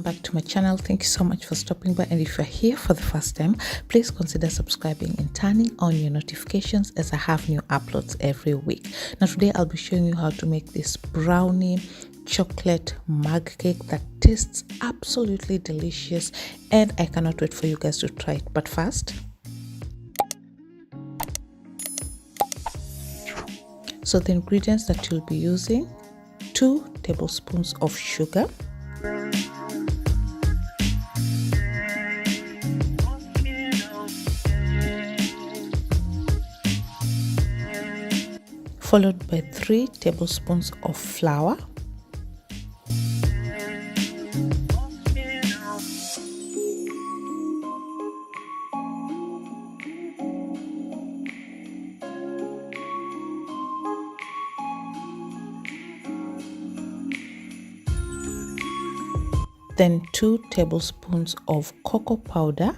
back to my channel. Thank you so much for stopping by, and if you're here for the first time, please consider subscribing and turning on your notifications as I have new uploads every week. Now today I'll be showing you how to make this brownie chocolate mug cake that tastes absolutely delicious, and I cannot wait for you guys to try it. But first, so the ingredients that you'll be using: 2 tablespoons of sugar, followed by 3 tablespoons of flour, then 2 tablespoons of cocoa powder,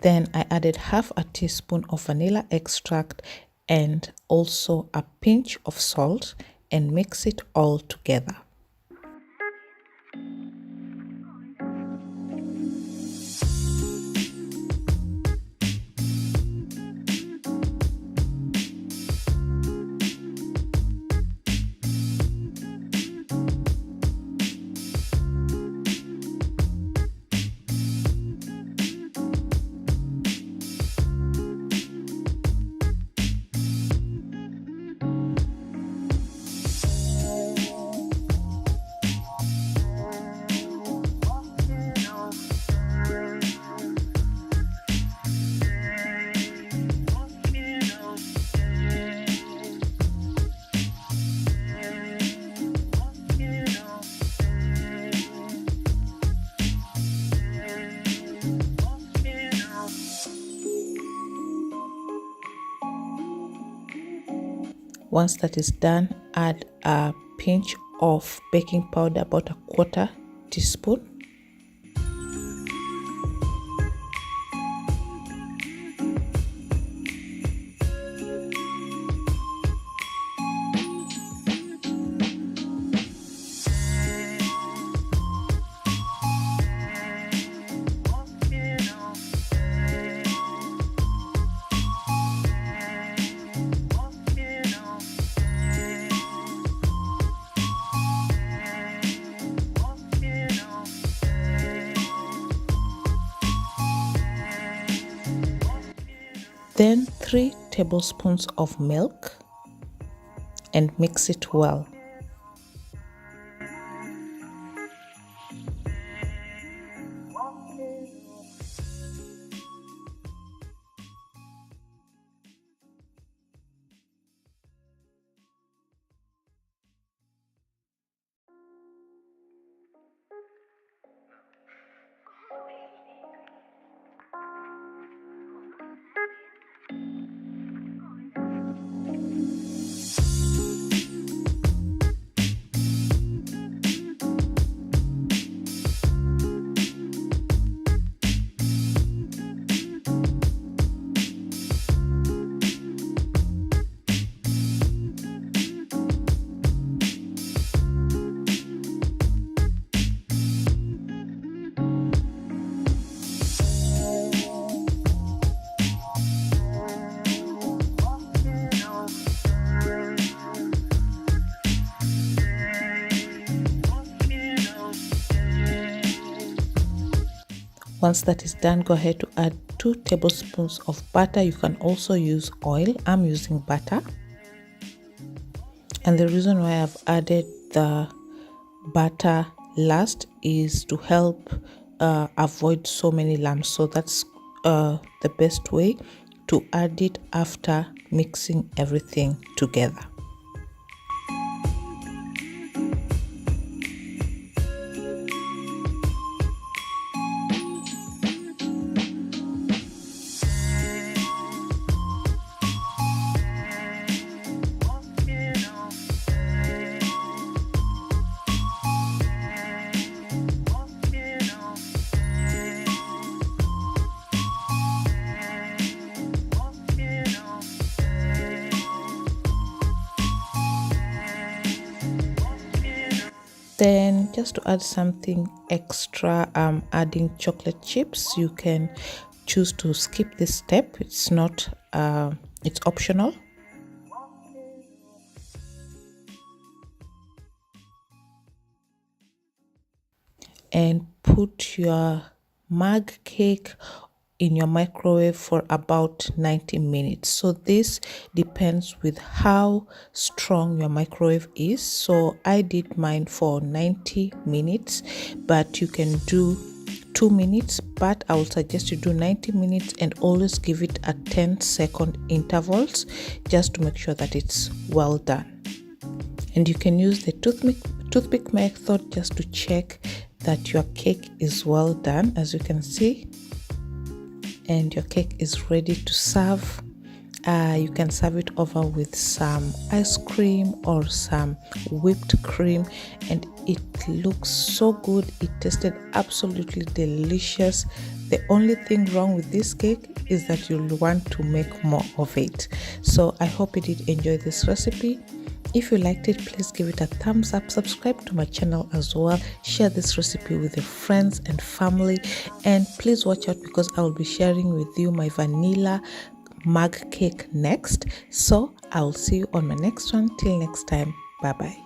then I added half a teaspoon of vanilla extract and also a pinch of salt, and mix it all together. Once that is done, add a pinch of baking powder, about a 1/4 teaspoon. Then 3 tablespoons of milk, and mix it well. Once that is done, go ahead to add 2 tablespoons of butter. You can also use oil. I'm using butter. And the reason why I've added the butter last is to help avoid so many lumps. So that's the best way to add it after mixing everything together. Then just to add something extra, I'm adding chocolate chips. You can choose to skip this step. It's not it's optional. And put your mug cake in your microwave for about 90 minutes. So this depends with how strong your microwave is. So I did mine for 90 minutes, but you can do 2 minutes, but I will suggest you do 90 minutes and always give it a 10-second intervals just to make sure that it's well done. And you can use the toothpick method just to check that your cake is well done, as you can see, and your cake is ready to serve. You can serve it over with some ice cream or some whipped cream, and it looks so good. It tasted absolutely delicious. The only thing wrong with this cake is that you'll want to make more of it. So I hope you did enjoy this recipe. If you liked it, please give it a thumbs up, subscribe to my channel as well, share this recipe with your friends and family, and please watch out because I will be sharing with you my vanilla mug cake next. So I will see you on my next one. Till next time, bye bye.